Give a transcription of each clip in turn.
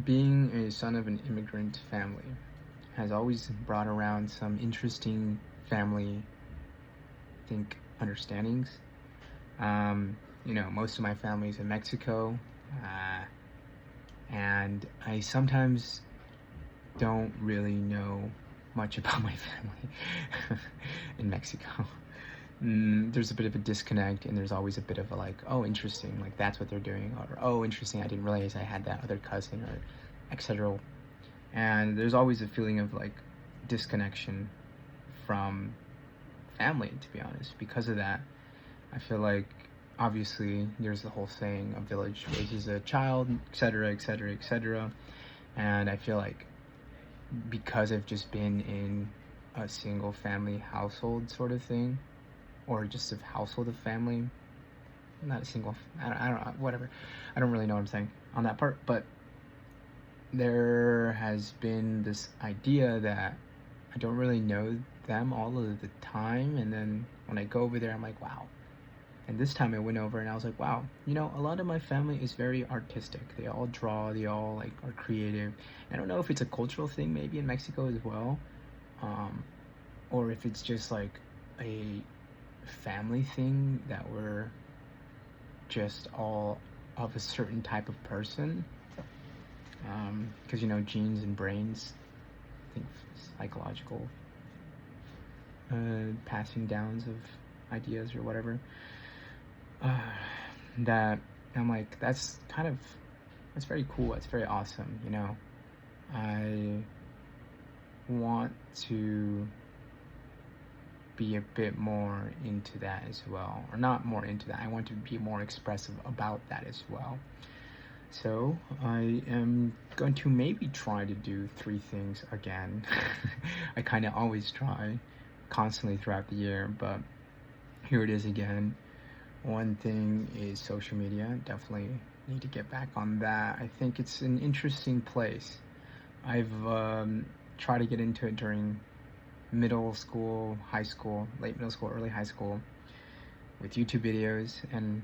Being a son of an immigrant family has always brought around some interesting family, I think, understandings. Most of my family is in Mexico, uh, and I sometimes don't really know much about my family in Mexico. There's a bit of a disconnect, and there's always a bit of a like, oh, interesting, like that's what they're doing, or oh, interesting, I didn't realize I had that other cousin, or etc. And there's always a feeling of like disconnection from family, to be honest. Because of that, I feel like obviously there's the whole saying, a village raises a child, etc., etc., etc. And I feel like because I've just been in a single family household sort of thing, or just a household of family, not a single, I don't, whatever. I don't really know what I'm saying on that part, but there has been this idea that I don't really know them all of the time, and then when I go over there, I'm like, wow. And this time I went over and I was like, wow, a lot of my family is very artistic. They all draw, they all like are creative. I don't know if it's a cultural thing maybe in Mexico as well, um, or if it's just like a family thing that we're just all of a certain type of person. Because genes and brains, I think psychological passing downs of ideas or whatever. That I'm like, that's very cool. It's very awesome. I want to be a bit more into that as well, or not more into that. I want to be more expressive about that as well. So I am going to maybe try to do 3 things again. I kind of always try constantly throughout the year, but here it is again. One thing is social media. Definitely need to get back on that. I think it's an interesting place. I've tried to get into it during middle school, high school, late middle school, early high school with YouTube videos, and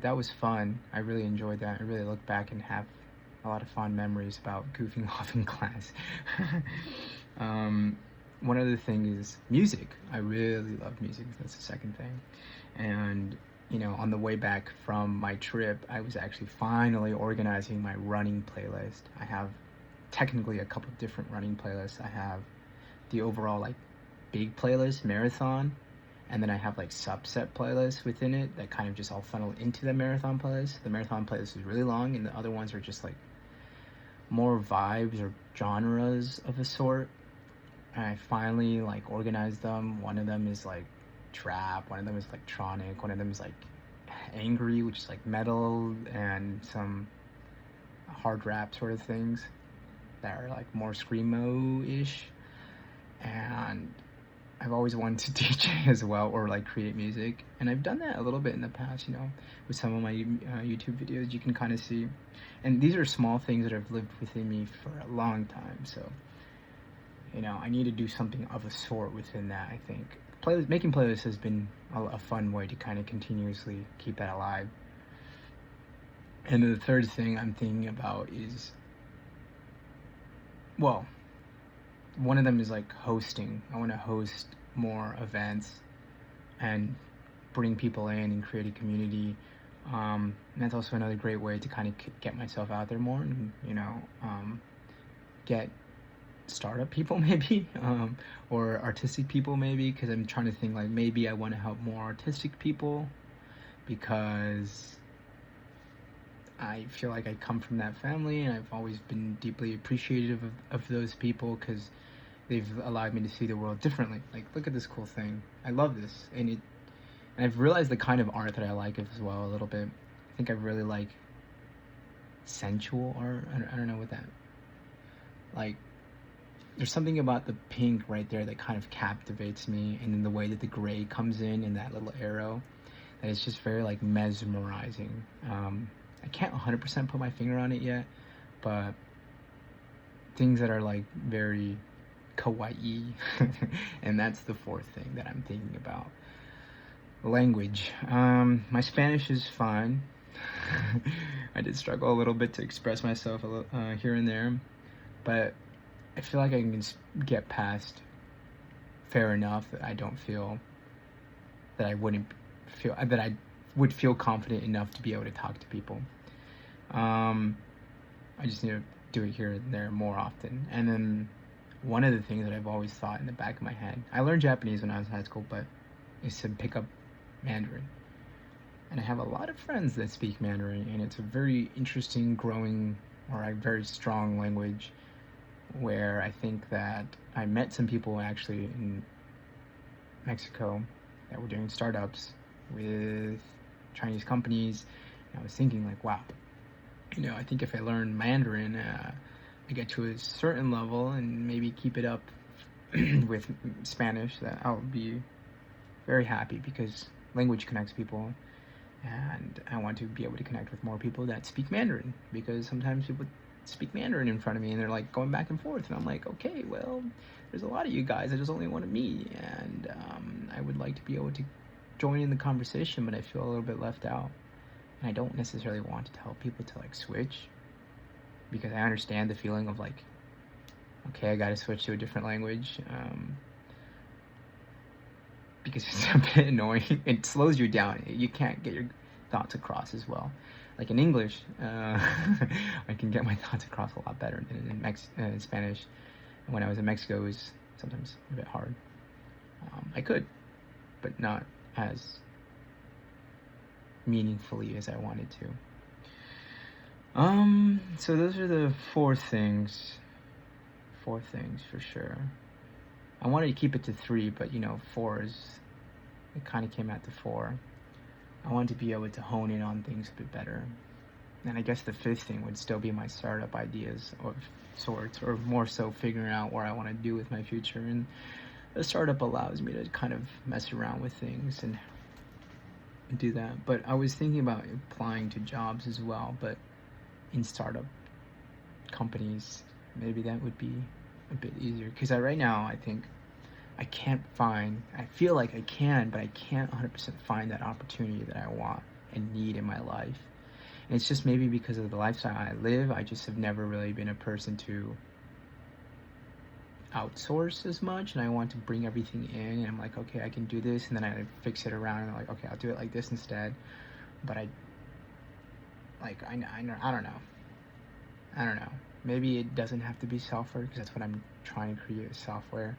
that was fun. I really enjoyed that. I really look back and have a lot of fond memories about goofing off in class. One other thing is music. I really love music. That's the second thing. And on the way back from my trip, I was actually finally organizing my running playlist. I have technically a couple of different running playlists. I have the overall like big playlist, marathon, and then I have like subset playlists within it that kind of just all funnel into the marathon playlist. The marathon playlist is really long, and the other ones are just like more vibes or genres of a sort. And I finally like organized them. One of them is like trap, one of them is electronic, one of them is like angry, which is like metal, and some hard rap sort of things that are like more screamo-ish. And I've always wanted to DJ as well, or like create music, and I've done that a little bit in the past, with some of my YouTube videos. You can kind of see, and these are small things that have lived within me for a long time, so I need to do something of a sort within that. I think making playlists has been a fun way to kind of continuously keep that alive. And the third thing I'm thinking about is, well, one of them is like hosting. I want to host more events and bring people in and create a community. And that's also another great way to kind of get myself out there more, and get startup people maybe, or artistic people maybe, because I'm trying to think like maybe I want to help more artistic people, because I feel like I come from that family, and I've always been deeply appreciative of those people, because they've allowed me to see the world differently. Like, look at this cool thing. I love this. And I've realized the kind of art that I like as well a little bit. I think I really like sensual art. I don't know what that, like, there's something about the pink right there that kind of captivates me, and then the way that the gray comes in that little arrow, that it's just very like mesmerizing. I can't 100% put my finger on it yet, but things that are like very kawaii. And that's the fourth thing that I'm thinking about. Language. My Spanish is fine. I did struggle a little bit to express myself here and there, but I feel like I can get past fair enough that I don't feel that I would feel confident enough to be able to talk to people. I just need to do it here and there more often. And then one of the things that I've always thought in the back of my head, I learned Japanese when I was in high school, but is to pick up Mandarin. And I have a lot of friends that speak Mandarin, and it's a very interesting, growing, or a very strong language, where I think that I met some people actually in Mexico that were doing startups with Chinese companies, and I was thinking like, wow, I think if I learn Mandarin, I get to a certain level and maybe keep it up with Spanish, that I'll be very happy, because language connects people, and I want to be able to connect with more people that speak Mandarin, because sometimes people speak Mandarin in front of me and they're like going back and forth, and I'm like, okay, well, there's a lot of you guys I just only want to meet, and I would like to be able to join in the conversation, but I feel a little bit left out, and I don't necessarily want to tell people to like switch, because I understand the feeling of like, okay, I gotta switch to a different language, because it's a bit annoying. It slows you down. You can't get your thoughts across as well. Like in English, I can get my thoughts across a lot better than in Spanish. When I was in Mexico, it was sometimes a bit hard. I could, but not as meaningfully as I wanted to. So those are the four things. Four things for sure. I wanted to keep it to 3, but it kind of came at the 4. I wanted to be able to hone in on things a bit better. And I guess the 5th thing would still be my startup ideas of sorts, or more so figuring out what I want to do with my future. And a startup allows me to kind of mess around with things and do that. But I was thinking about applying to jobs as well, but in startup companies, maybe that would be a bit easier, because right now I think I feel like I can, but I can't 100% find that opportunity that I want and need in my life. And it's just maybe because of the lifestyle I live, I just have never really been a person to outsource as much, and I want to bring everything in, and I'm like, okay, I can do this, and then I fix it around, and I'm like, okay, I'll do it like this instead. But I don't know. Maybe it doesn't have to be software, because that's what I'm trying to create, is software.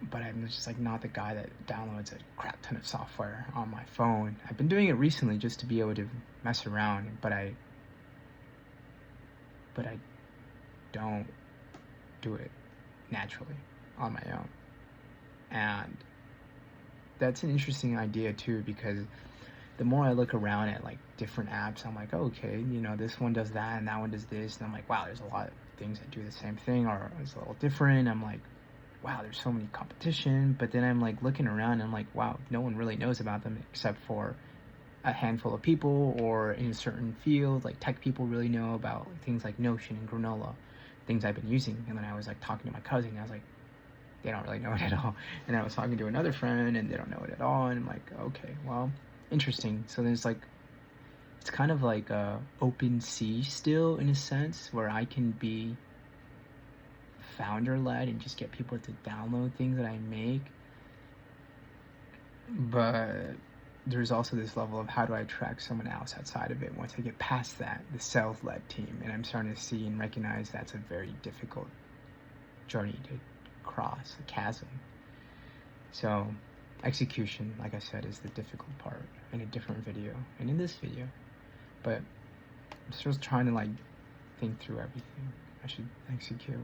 But I'm just like not the guy that downloads a crap ton of software on my phone. I've been doing it recently just to be able to mess around, but I don't do it naturally on my own. And that's an interesting idea too, because the more I look around at like different apps, I'm like, oh, okay, this one does that and that one does this, and I'm like, wow, there's a lot of things that do the same thing, or it's a little different. I'm like, wow, there's so many competition. But then I'm like looking around and I'm like, wow, no one really knows about them except for a handful of people, or in a certain field, like tech people really know about things like Notion and Granola, things I've been using. And then I was like talking to my cousin, and I was like, they don't really know it at all. And I was talking to another friend, and they don't know it at all. And I'm like, okay, well, interesting. So there's like, it's kind of like a open sea still, in a sense, where I can be founder-led and just get people to download things that I make. But there's also this level of how do I attract someone else outside of it once I get past that, the self-led team. And I'm starting to see and recognize that's a very difficult journey to cross, a chasm. So execution, like I said, is the difficult part in a different video and in this video. But I'm still trying to like think through everything I should execute.